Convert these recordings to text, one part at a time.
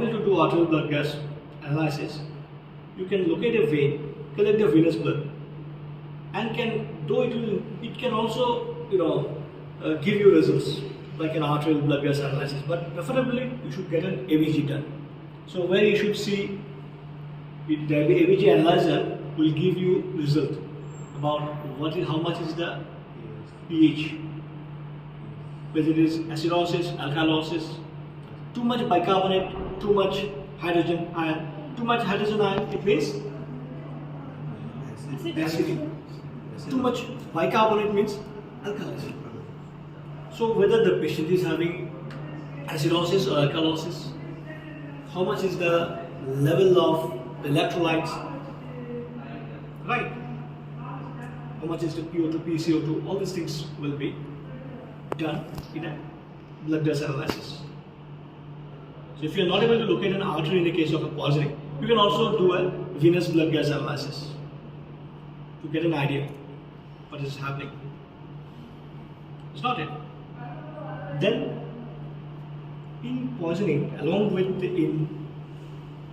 order to do arterial blood gas analysis, you can locate a vein, collect the venous blood, and it can also give you results like an arterial blood gas analysis. But preferably you should get an ABG done. So where you should see the ABG analyzer will give you result about how much is the pH, whether it is acidosis, alkalosis, too much bicarbonate, too much hydrogen ion. Too much hydrogen ion, it means acidic. Too much bicarbonate means alkalosis. So whether the patient is having acidosis or alkalosis, how much is the level of the electrolytes, right? How much is the PO2, PCO2, all these things will be done in a blood gas analysis. So if you are not able to locate an artery in the case of a poisoning, you can also do a venous blood gas analysis to get an idea what is happening. It's not it. Then, in poisoning, along with in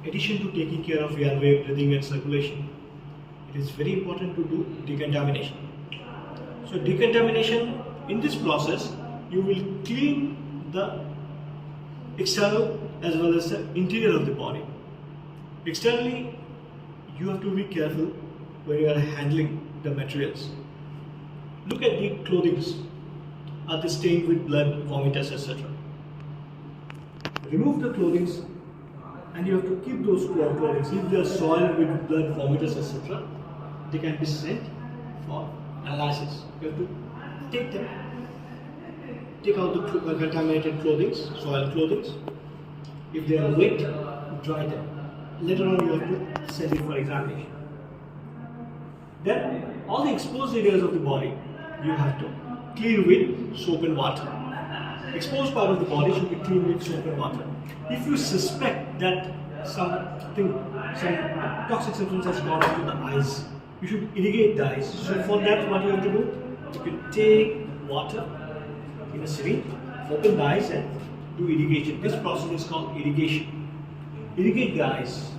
addition to taking care of airway, breathing and circulation, it is very important to do decontamination. So decontamination, in this process, you will clean the external as well as the interior of the body. Externally, you have to be careful when you are handling the materials. Look at the clothing. Are they stained with blood, vomitus, etc.? Remove the clothing and you have to keep those clothing. If they are soiled with blood, vomitus, etc., they can be sent for analysis. You have to take them, take out the contaminated clothing, soiled clothing. If they are wet, dry them. Later on you have to send it for examination. Then all the exposed areas of the body you have to clean with soap and water. Exposed part of the body should be cleaned with soap and water. If you suspect that some toxic substance has gone into the eyes, you should irrigate the eyes. So for that, what you have to do, you can take water in a syringe, open the eyes and do irrigation. This process is called irrigation. Irrigate the eyes.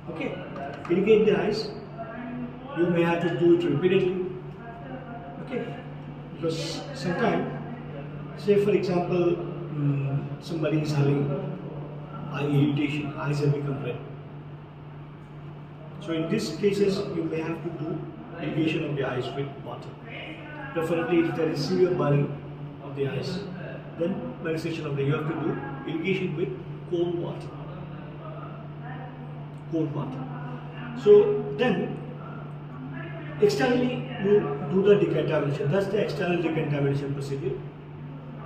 Okay? Irrigate the eyes. You may have to do it repeatedly. Okay? Because sometimes, say for example, somebody is having eye irritation, eyes have become red. So in these cases, you may have to do irrigation of the eyes with water. Preferably if there is severe burning of the eyes, then you have to do irrigation with cold water. Cold water. So then, externally you do the decontamination. That's the external decontamination procedure.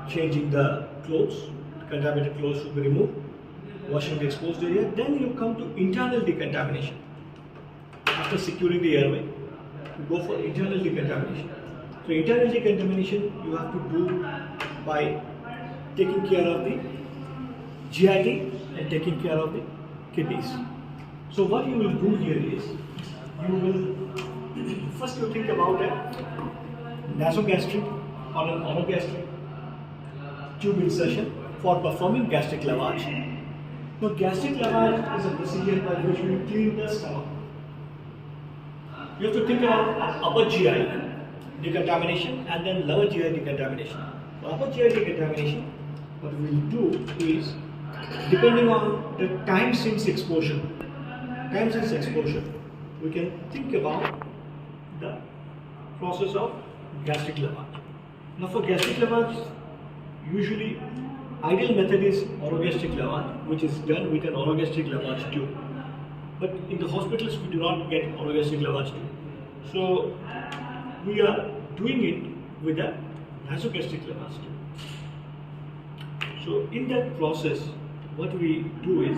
Changing the clothes, the contaminated clothes should be removed, washing the exposed area. Then you come to internal decontamination. After securing the airway, you go for internal decontamination. So internal decontamination you have to do by taking care of the GIT and taking care of the kidneys. So what you will do here is, you will first you think about a nasogastric or an orogastric tube insertion for performing gastric lavage. Now gastric lavage is a procedure by which we clean the stomach. You have to think about upper GI decontamination and then lower GI decontamination. For upper GI decontamination, what we will do is, depending on the time since exposure, we can think about the process of gastric lavage. Now for gastric lavage, usually ideal method is orogastric lavage, which is done with an orogastric lavage tube. But in the hospitals we do not get orogastric lavage tube. So we are doing it with a nasogastric lavage tube. So in that process, what we do is,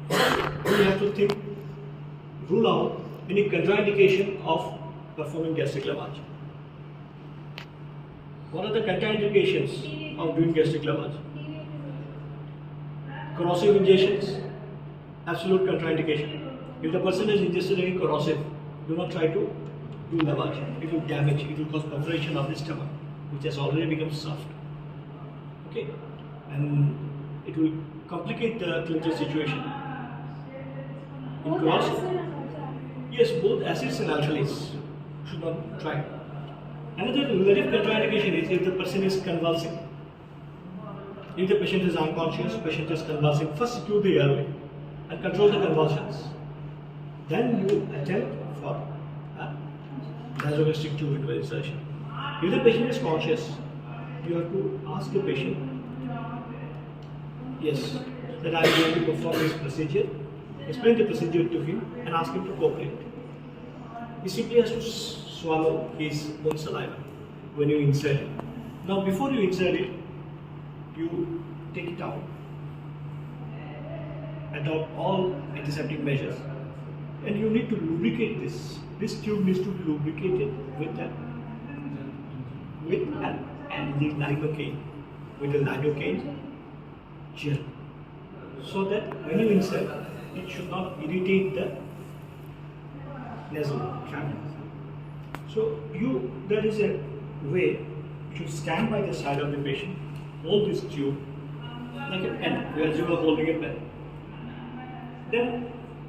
we have to rule out any contraindication of performing gastric lavage. What are the contraindications of doing gastric lavage? Corrosive injections, absolute contraindication. If the person is ingested any corrosive, do not try to do lavage. It will damage, it will cause perforation of the stomach, which has already become soft. Okay? And it will complicate the clinical situation. In Both cross, acid and also yes, both acids and alkalis should not try. Another relative contraindication is if the person is convulsing. If the patient is unconscious, patient is convulsing, first secure the airway and control the convulsions. Then you attempt for nasogastric tube into insertion. If the patient is conscious, you have to ask the patient, yes, that I am going to perform this procedure, explain the procedure to him and ask him to cooperate. He simply has to swallow his own saliva when you insert it. Now before you insert it, you take it out, adopt all antiseptic measures, and you need to lubricate this. This tube needs to be lubricated with the lidocaine gel, so that when you insert, it should not irritate the nasal cavity. So there is a way to stand by the side of the patient, hold this tube like a pen, whereas you are holding a pen. Then